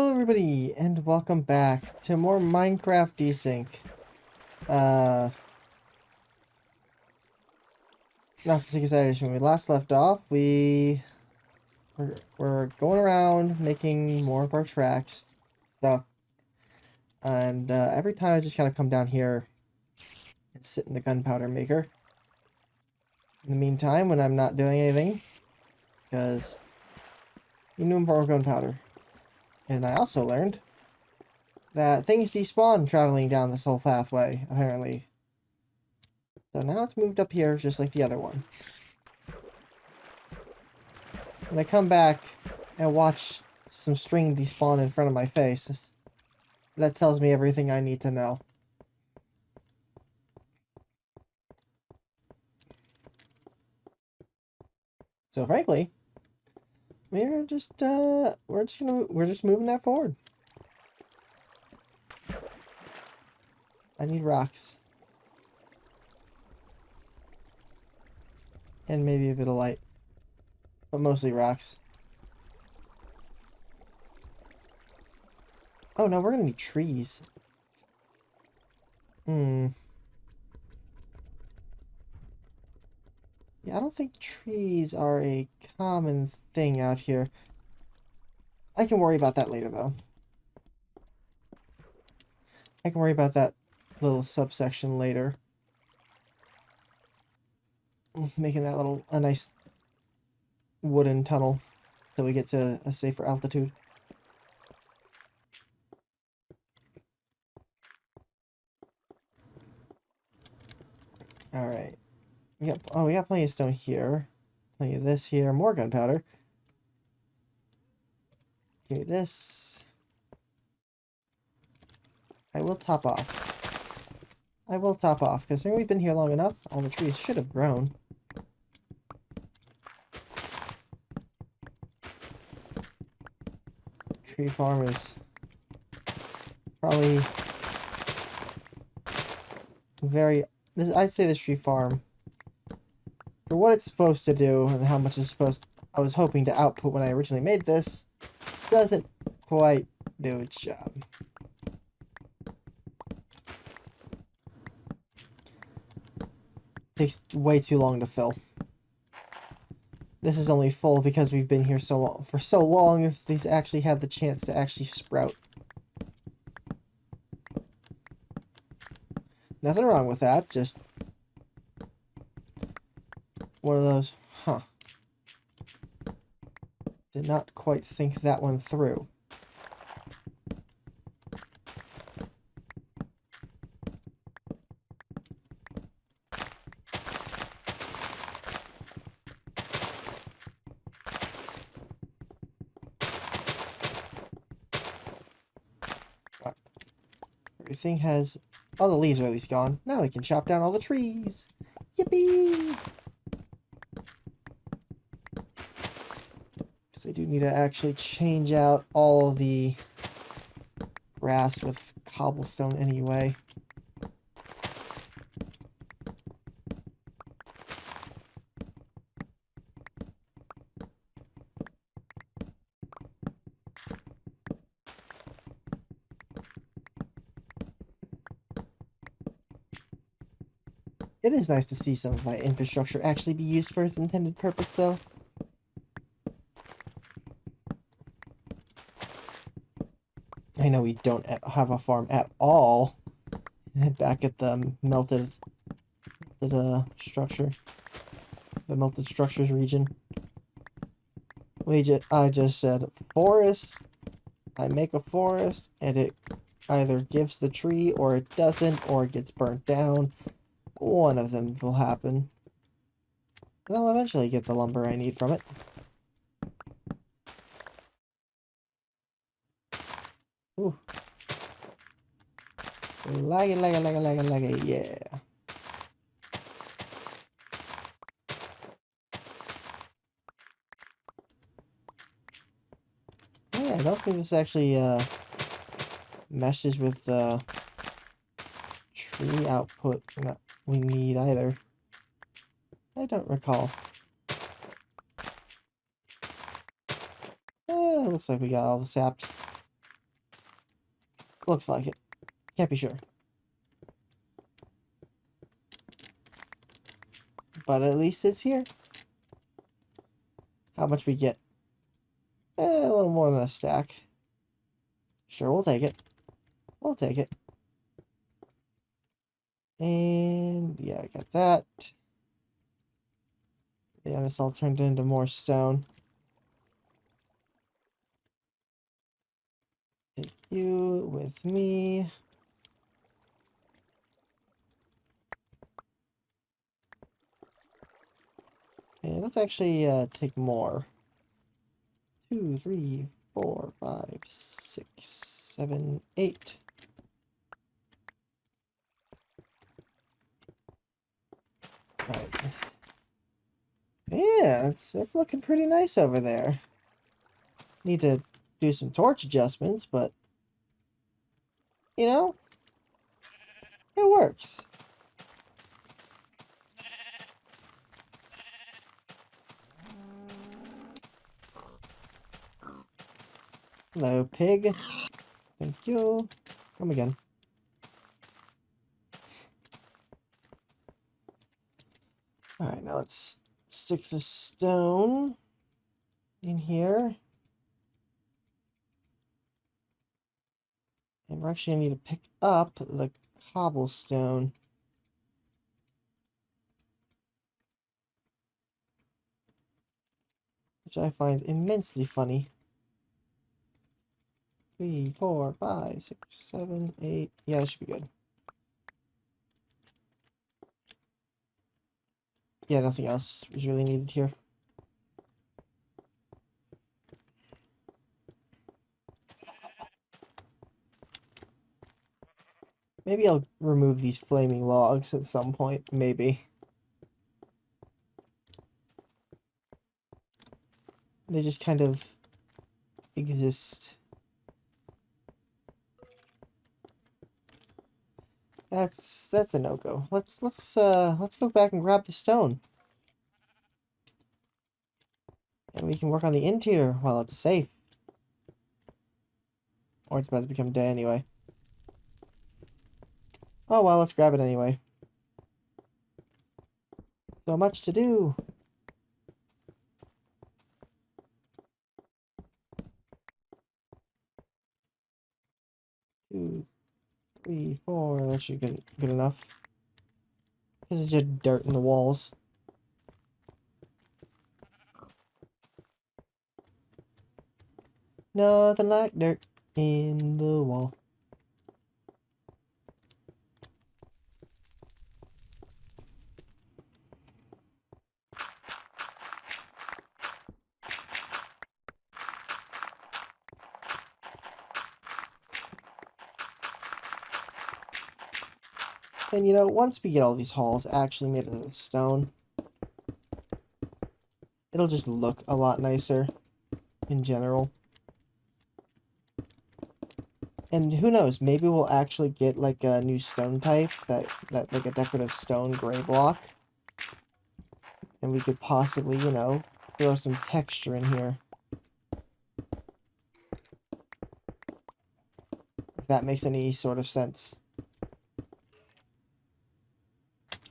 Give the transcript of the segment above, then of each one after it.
Hello everybody, and welcome back to more Minecraft Desync. Not so excited. When we last left off, we're going around making more of our tracks stuff. And every time I just kind of come down here and sit in the gunpowder maker. In the meantime, when I'm not doing anything, because you need more gunpowder. And I also learned that things despawn traveling down this whole pathway, apparently. So now it's moved up here just like the other one. When I come back and watch some string despawn in front of my face, that tells me everything I need to know. So frankly, we're just moving that forward. I need rocks. And maybe a bit of light. But mostly rocks. Oh no, we're gonna need trees. Yeah, I don't think trees are a common thing out here. I can worry about that later, though. I can worry about that little subsection later. Making that a nice wooden tunnel till we get to a safer altitude. Alright. We got plenty of stone here. Plenty of this here. More gunpowder. Give me this. I will top off. Because we've been here long enough. All the trees should have grown. Tree farm is probably I'd say this tree farm, for what it's supposed to do and how much I was hoping to output when I originally made this, doesn't quite do its job. Takes way too long to fill. This is only full because we've been here for so long. If these actually had the chance to actually sprout. Nothing wrong with that, just one of those, did not quite think that one through. Everything has... all the leaves are at least gone. Now we can chop down all the trees. Yippee! Because I do need to actually change out all the grass with cobblestone anyway. It is nice to see some of my infrastructure actually be used for its intended purpose, though. I know we don't have a farm at all back at the melted structure. The melted structures region. I just said forest. I make a forest, and it either gives the tree, or it doesn't, or it gets burnt down. One of them will happen. And I'll eventually get the lumber I need from it. Ooh. Laggy, yeah. Yeah, I don't think this actually, meshes with the tree output we need either. I don't recall. Looks like we got all the saps. Looks like it. Can't be sure. But at least it's here. How much we get? A little more than a stack. Sure, we'll take it. We'll take it. And yeah, I got that. Yeah, this all turned into more stone. Take you with me. Okay, let's actually take more. 2, 3, 4, 5, 6, 7, 8. Alright. Yeah, that's looking pretty nice over there. Need to do some torch adjustments, but you know, it works. Hello, pig. Thank you. Come again. Alright, now let's stick the stone in here. And we're actually going to need to pick up the cobblestone. Which I find immensely funny. 3, 4, 5, 6, 7, 8. Yeah, that should be good. Yeah, nothing else was really needed here. Maybe I'll remove these flaming logs at some point. Maybe. They just kind of exist. That's a no-go. Let's go back and grab the stone. And we can work on the interior while it's safe. Or it's about to become day anyway. Oh well, let's grab it anyway. So much to do. 2, 3, 4. That should be good enough. This is just dirt in the walls. Nothing like dirt in the wall. And you know, once we get all these halls actually made out of stone, it'll just look a lot nicer in general. And who knows, maybe we'll actually get like a new stone type that's like a decorative stone gray block. And we could possibly, you know, throw some texture in here. If that makes any sort of sense.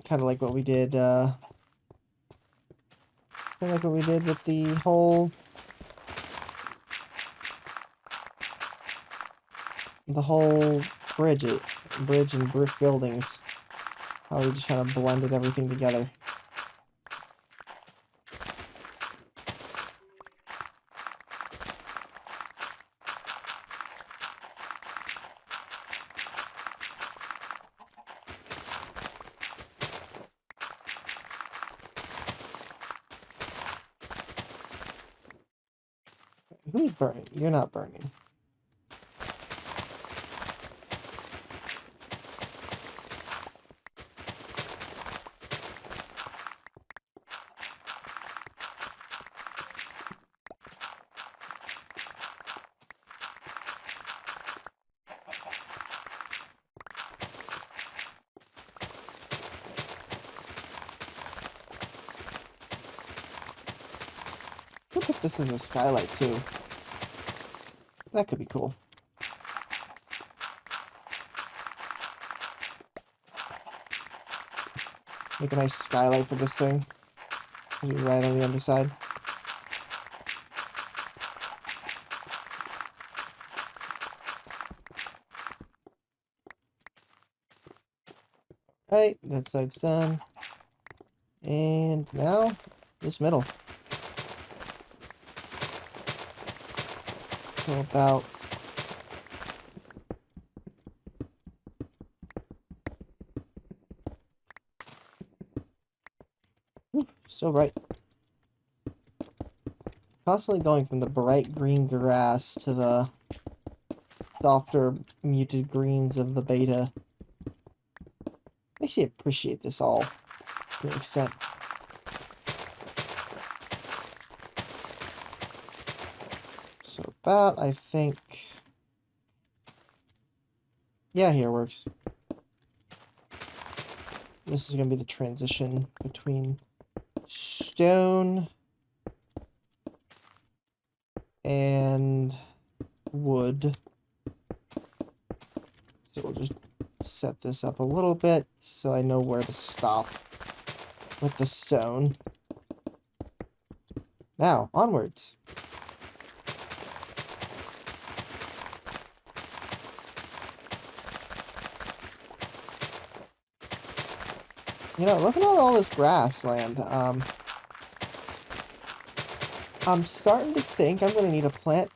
Kind of like what we did, kind of like what we did with the whole bridge and brick buildings. How we just kind of blended everything together. Who's burning? You're not burning. We'll put this as a skylight too. That could be cool. Make a nice skylight for this thing. Be right on the underside. Right, that side's done. And now, this middle. So about... so bright. Constantly going from the bright green grass to the softer muted greens of the beta. Makes you appreciate this all to an extent. So about, I think... yeah, here works. This is going to be the transition between stone and wood. So we'll just set this up a little bit so I know where to stop with the stone. Now, onwards. You know, looking at all this grassland, I'm starting to think I'm going to need to plant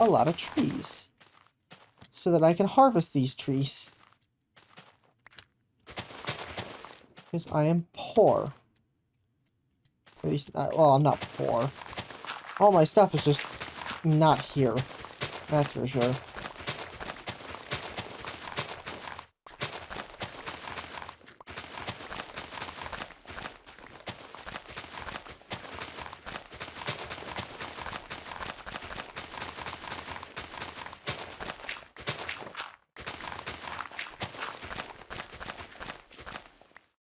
a lot of trees so that I can harvest these trees. Because I am poor. At least, well, I'm not poor. All my stuff is just not here. That's for sure.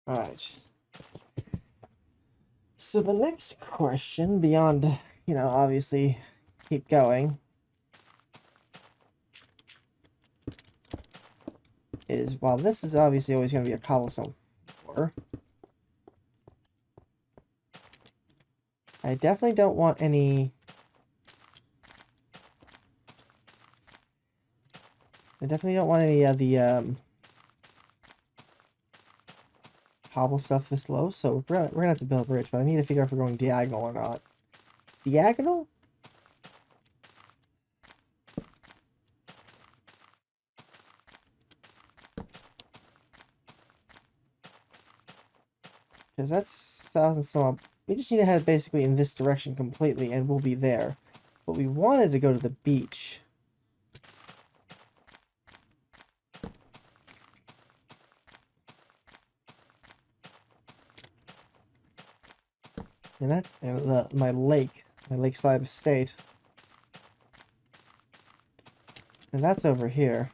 Alright. So the next question, beyond, you know, obviously keep going, is, while this is obviously always going to be a cobblestone floor, I definitely don't want any... I definitely don't want any of the, cobble stuff this low, so we're gonna have to build a bridge, but I need to figure out if we're going diagonal or not. Diagonal? Because that's 1,000 some odd. We just need to head basically in this direction completely, and we'll be there. But we wanted to go to the beach. And that's my lakeside estate. And that's over here.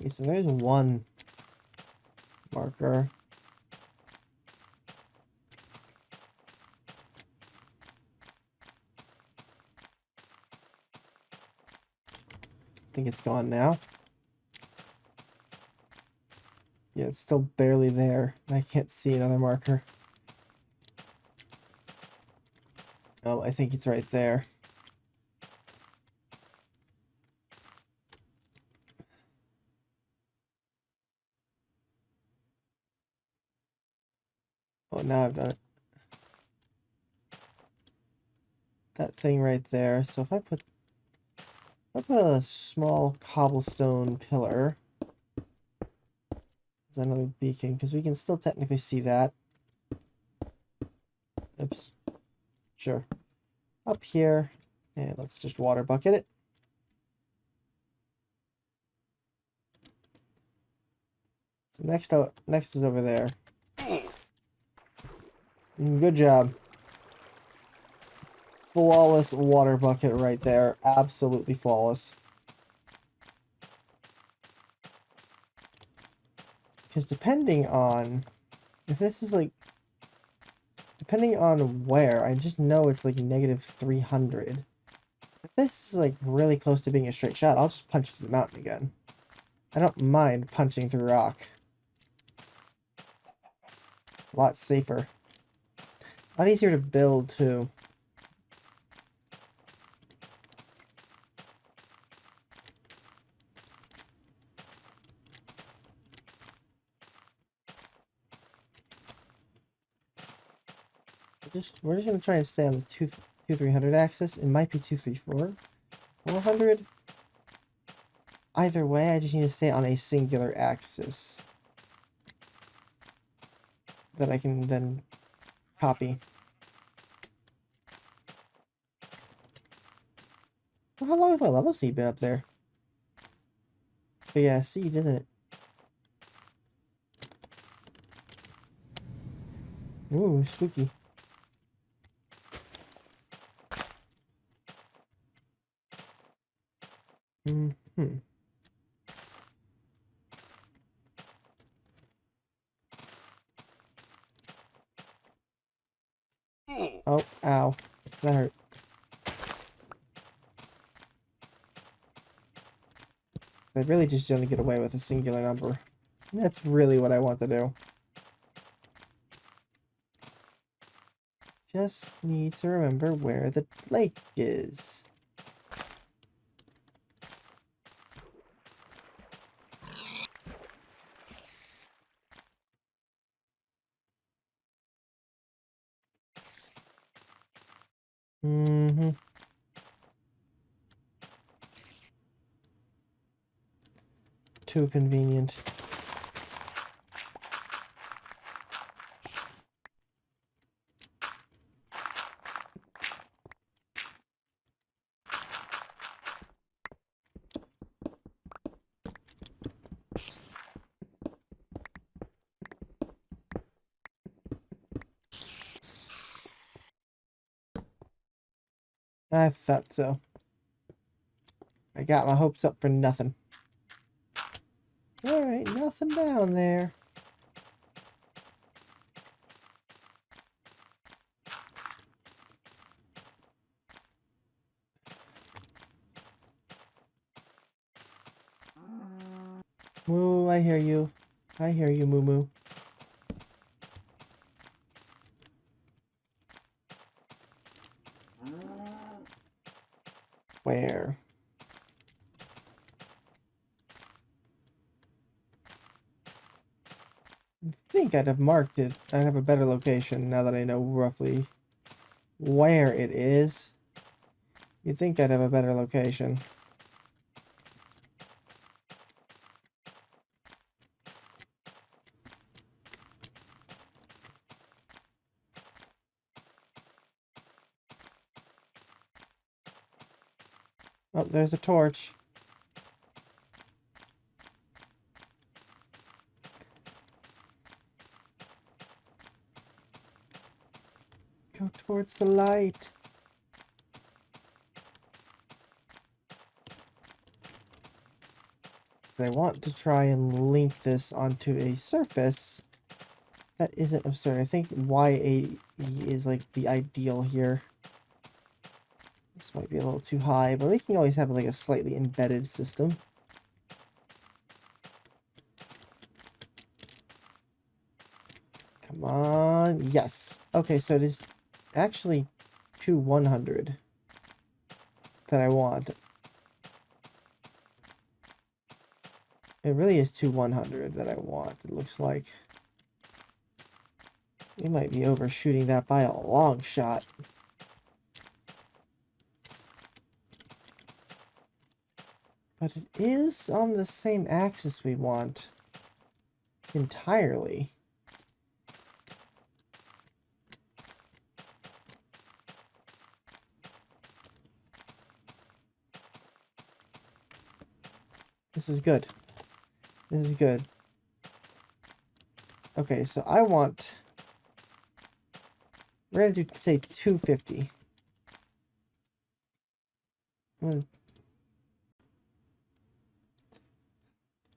Okay, so there's one marker. I think it's gone now. Yeah, it's still barely there. I can't see another marker. Oh, I think it's right there. Oh, now I've done it. That thing right there. So if I put a small cobblestone pillar as another beacon, because we can still technically see that. Oops. Sure. Up here, and let's just water bucket it. So next is over there. Good job. Flawless water bucket right there. Absolutely flawless. Because depending on if this is like, depending on where, I just know it's like negative 300. If this is like really close to being a straight shot, I'll just punch through the mountain again. I don't mind punching through rock. It's a lot safer. A lot easier to build too. We're just gonna try and stay on the 300 axis. It might be 234, 400. Either way, I just need to stay on a singular axis that I can then copy. Well, how long has my level seed been up there? But yeah, seed, isn't it? Ooh, spooky. Mm-hmm. Oh, ow. That hurt. I really just want to get away with a singular number. That's really what I want to do. Just need to remember where the lake is. Mm-hmm. Too convenient. I thought so. I got my hopes up for nothing. Alright, nothing down there. Moo, I hear you. I hear you, Moo Moo. Where? I think I'd have marked it. I'd have a better location now that I know roughly where it is. You'd think I'd have a better location. Oh, there's a torch. Go towards the light. I want to try and link this onto a surface that isn't absurd. I think YAE is like the ideal here. This might be a little too high, but we can always have like a slightly embedded system. Come on. Yes. Okay, so it is actually 100 that I want. It really is 100 that I want, it looks like. We might be overshooting that by a long shot. But it is on the same axis we want entirely. This is good. This is good. Okay, so I want... We're going to do, say, 250. I'm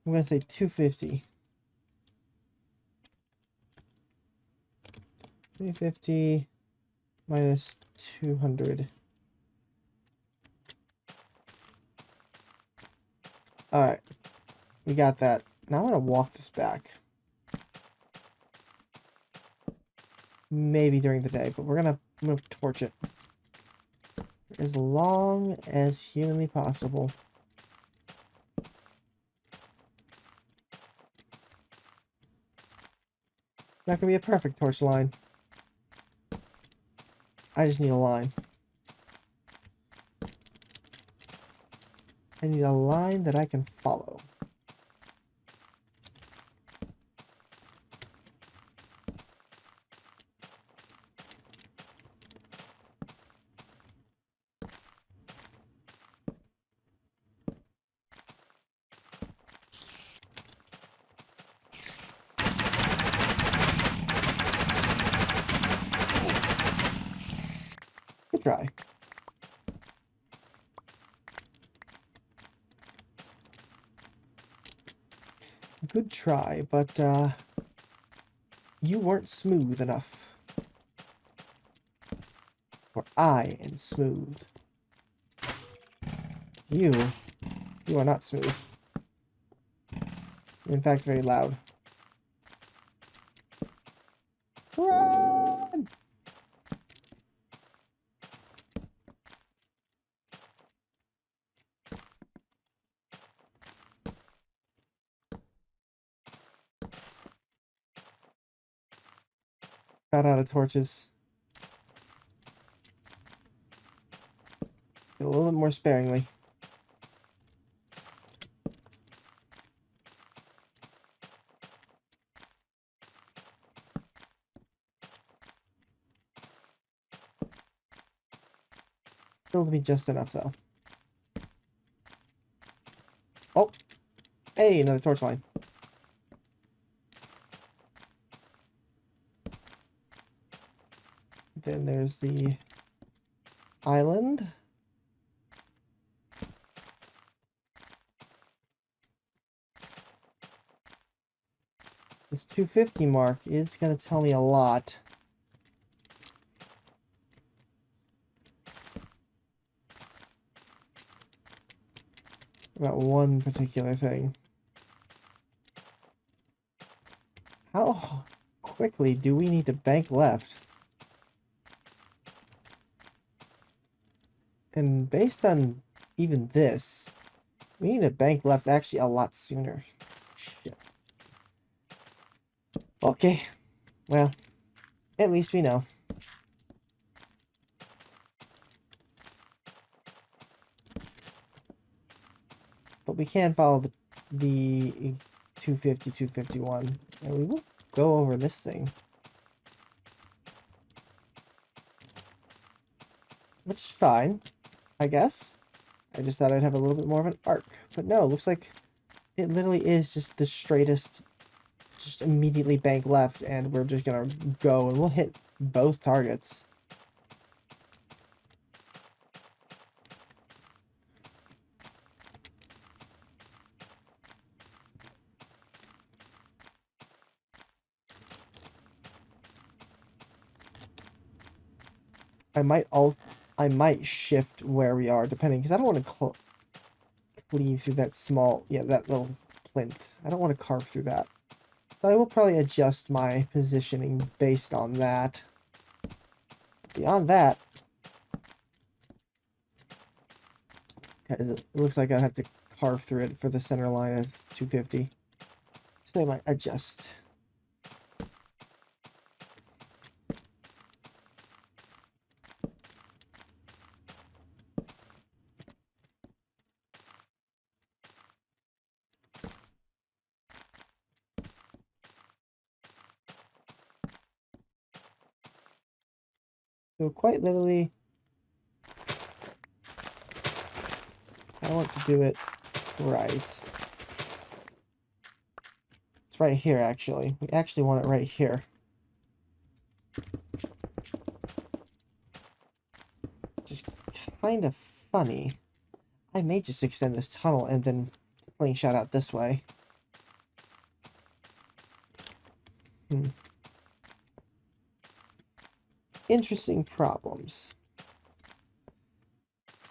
going to say 250. 350 minus 200. Alright. We got that. Now I'm going to walk this back. Maybe during the day, but I'm gonna torch it. As long as humanly possible. Not gonna be a perfect torch line. I just need a line. I need a line that I can follow. Good try. Good try, but you weren't smooth enough. Or I am smooth. You are not smooth. You're in fact very loud. Run! Got out of torches. A little bit more sparingly. Still to be just enough though. Oh! Hey, another torch line. Then there's the island. This 250 mark is going to tell me a lot. About one particular thing. How quickly do we need to bank left? And based on even this, we need to bank left actually a lot sooner. Shit. Okay. Well, at least we know. But we can follow the 250, 251. And we will go over this thing. Which is fine, I guess. I just thought I'd have a little bit more of an arc. But no, it looks like it literally is just the straightest, just immediately bank left, and we're just gonna go, and we'll hit both targets. I might shift where we are, depending, because I don't want to cleave through that small, that little plinth. I don't want to carve through that. So I will probably adjust my positioning based on that. Beyond that, it looks like I have to carve through it for the center line as 250. So I might adjust. So quite literally, I want to do it right. It's right here, actually. We actually want it right here. Just kind of funny. I may just extend this tunnel and then slingshot out this way. interesting problems.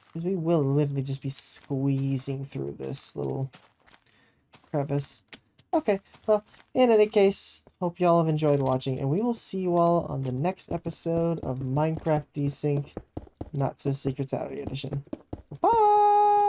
Because we will literally just be squeezing through this little crevice. Okay, well, in any case, hope y'all have enjoyed watching, and we will see you all on the next episode of Minecraft Desync Not So Secret Saturday Edition. Bye!